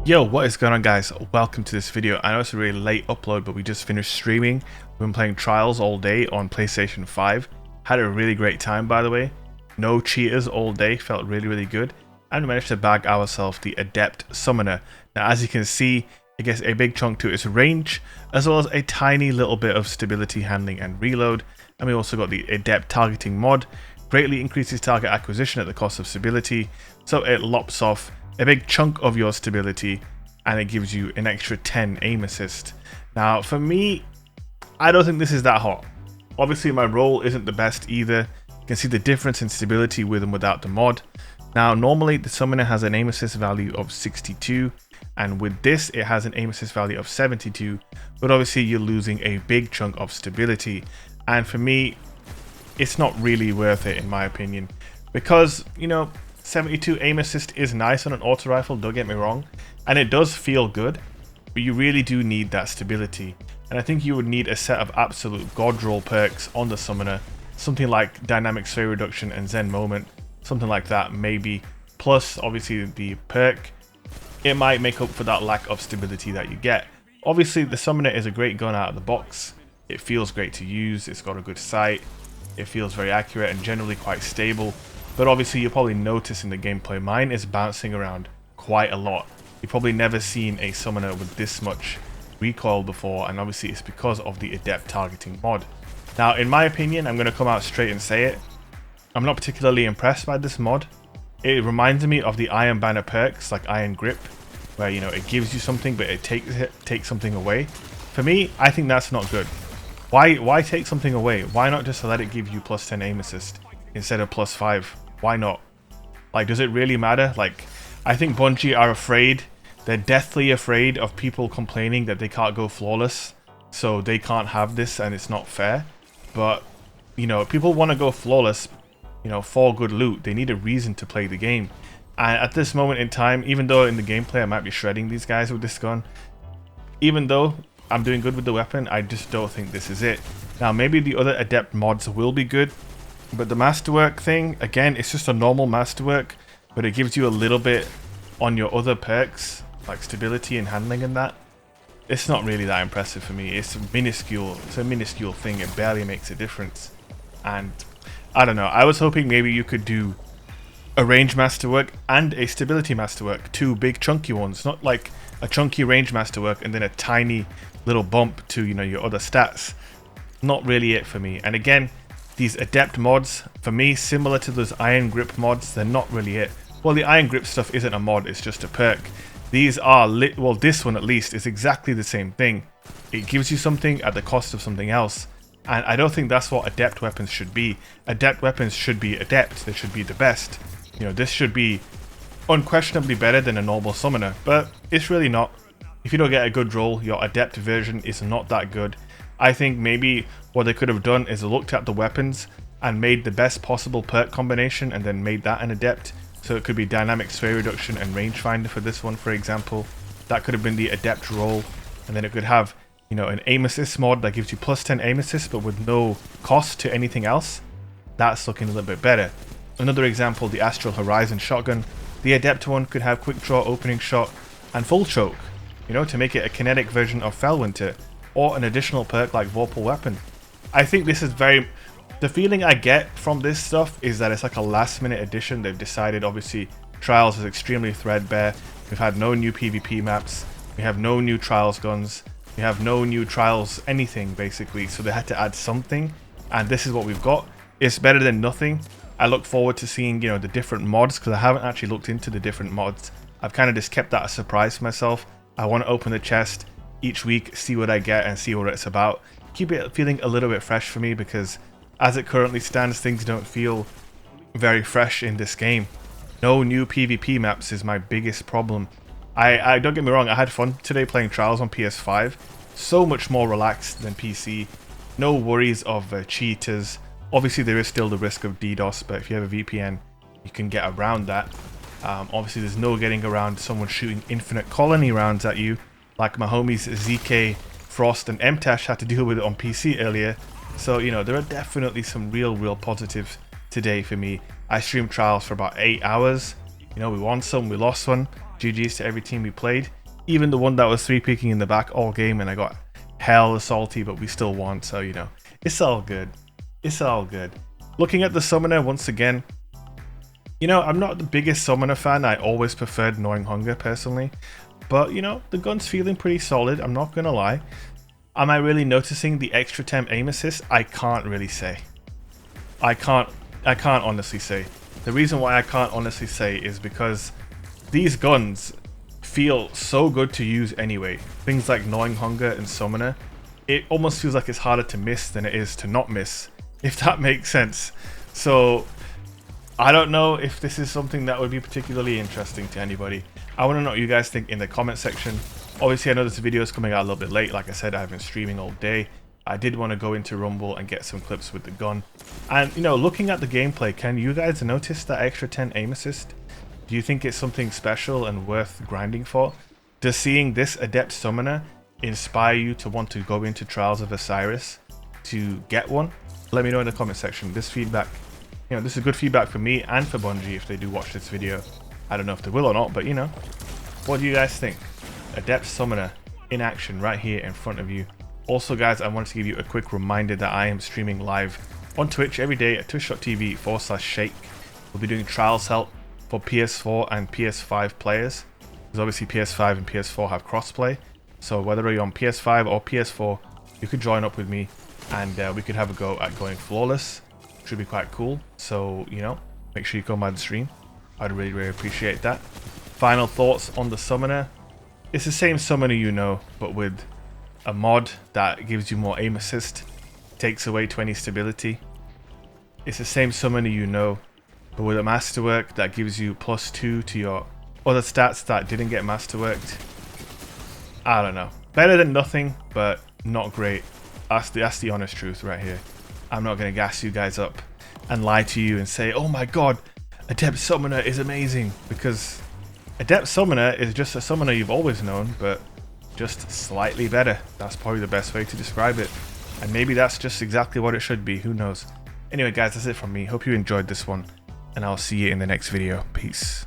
Yo, what is going on, guys? Welcome to this video. I know it's a really late upload, but we just finished streaming. We've been playing Trials all day on PlayStation 5. Had a really great time, by the way. No cheaters all day, felt really good. And we managed to bag ourselves the Adept Summoner. Now, as you can see, it gets a big chunk to its range, as well as a tiny little bit of stability, handling, and reload. And we also got the Adept targeting mod. Greatly increases target acquisition at the cost of stability, so it lops off a big chunk of your stability and it gives you an extra 10 aim assist. Now for me, I don't think this is that hot. Obviously my roll isn't the best either. You can see the difference in stability with and without the mod. Now normally the summoner has an aim assist value of 62, and with this it has an aim assist value of 72, but obviously you're losing a big chunk of stability, and for me it's not really worth it in my opinion, because 72 aim assist is nice on an auto rifle, don't get me wrong, and it does feel good, but you really do need that stability. And I think you would need a set of absolute god roll perks on the summoner, something like dynamic sway reduction and zen moment, something like that maybe, plus obviously the perk. It might make up for that lack of stability that you get. Obviously the summoner is a great gun out of the box, it feels great to use, it's got a good sight, it feels very accurate and generally quite stable. But obviously you'll probably notice in the gameplay, mine is bouncing around quite a lot. You've probably never seen a summoner with this much recoil before, and obviously it's because of the Adept targeting mod. Now in my opinion, I'm going to come out straight and say it, I'm not particularly impressed by this mod. It reminds me of the Iron Banner perks like Iron Grip, where it gives you something but it takes something away. For me, I think that's not good. Why take something away? Why not just let it give you plus 10 aim assist instead of plus 5? Why not? Like, does it really matter? Like, I think Bungie are afraid, they're deathly afraid of people complaining that they can't go flawless, so they can't have this and it's not fair. But people want to go flawless for good loot. They need a reason to play the game, and at this moment in time, even though in the gameplay I might be shredding these guys with this gun, even though I'm doing good with the weapon, I just don't think this is it. Now maybe the other Adept mods will be good, but the masterwork thing, again, it's just a normal masterwork, but it gives you a little bit on your other perks, like stability and handling and that. It's not really that impressive for me. It's a minuscule thing, it barely makes a difference. And I don't know, I was hoping maybe you could do a range masterwork and a stability masterwork, two big chunky ones, not like a chunky range masterwork and then a tiny little bump to your other stats. Not really it for me. And again, these Adept mods, for me, similar to those Iron Grip mods, they're not really it. Well, the Iron Grip stuff isn't a mod, it's just a perk. These are, well, this one at least is exactly the same thing. It gives you something at the cost of something else. And I don't think that's what Adept weapons should be. Adept weapons should be Adept, they should be the best. This should be unquestionably better than a normal summoner, but it's really not. If you don't get a good roll, your Adept version is not that good. I think maybe what they could have done is looked at the weapons and made the best possible perk combination and then made that an Adept. So it could be dynamic sway reduction and rangefinder for this one, for example. That could have been the Adept roll, and then it could have an aim assist mod that gives you plus 10 aim assist but with no cost to anything else. That's looking a little bit better. Another example, the Astral Horizon shotgun. The Adept one could have quick draw, opening shot, and full choke, to make it a kinetic version of Felwinter, or an additional perk like Vorpal Weapon. I think this is the feeling I get from this stuff is that it's like a last minute addition. They've decided, obviously, Trials is extremely threadbare. We've had no new PvP maps, we have no new Trials guns, we have no new Trials anything basically, so they had to add something, and this is what we've got. It's better than nothing. I look forward to seeing the different mods, because I haven't actually looked into the different mods. I've kind of just kept that a surprise for myself. I want to open the chest each week, see what I get and see what it's about. Keep it feeling a little bit fresh for me, because as it currently stands, things don't feel very fresh in this game. No new PvP maps is my biggest problem. I don't get me wrong, I had fun today playing Trials on PS5. So much more relaxed than PC. No worries of cheaters. Obviously there is still the risk of DDoS, but if you have a VPN, you can get around that. Obviously there's no getting around someone shooting infinite colony rounds at you, like my homies ZK, Frost and MTash had to deal with it on PC earlier. So there are definitely some real positives today for me. I streamed Trials for about 8 hours. We won some, we lost one. GG's to every team we played. Even the one that was 3-picking in the back all game and I got hella salty, but we still won, so you know, it's all good. It's all good. Looking at the summoner once again, you know, I'm not the biggest summoner fan. I always preferred Gnawing Hunger personally, but you know, the gun's feeling pretty solid, I'm not gonna lie. Am I really noticing the extra temp aim assist? I can't really say. I can't honestly say. The reason why I can't honestly say is because these guns feel so good to use anyway. Things like Gnawing Hunger and Summoner, it almost feels like it's harder to miss than it is to not miss, if that makes sense. So I don't know if this is something that would be particularly interesting to anybody. I want to know what you guys think in the comment section. Obviously I know this video is coming out a little bit late. Like I said, I've been streaming all day. I did want to go into Rumble and get some clips with the gun. And you know, looking at the gameplay, can you guys notice that extra 10 aim assist? Do you think it's something special and worth grinding for? Does seeing this Adept Summoner inspire you to want to go into Trials of Osiris to get one? Let me know in the comment section. This feedback, you know, this is good feedback for me and for Bungie if they do watch this video. I don't know if they will or not, but you know, what do you guys think? Adept Summoner in action right here in front of you. Also guys, I wanted to give you a quick reminder that I am streaming live on Twitch every day at twitch.tv/shake. We'll be doing trials help for PS4 and PS5 players, because obviously PS5 and PS4 have crossplay. So whether you're on PS5 or PS4, you could join up with me and we could have a go at going flawless. Should be quite cool. So, you know, make sure you come by the stream. I'd really appreciate that. Final thoughts on the Summoner. It's the same Summoner you know, but with a mod that gives you more aim assist, takes away 20 stability. It's the same Summoner you know, but with a masterwork that gives you +2 to your other stats that didn't get masterworked. I don't know. Better than nothing, but not great. That's the honest truth right here. I'm not going to gas you guys up and lie to you and say, oh my god, Adept Summoner is amazing, because Adept Summoner is just a summoner you've always known, but just slightly better. That's probably the best way to describe it. And maybe that's just exactly what it should be, who knows. Anyway guys, that's it from me. Hope you enjoyed this one, and I'll see you in the next video. Peace.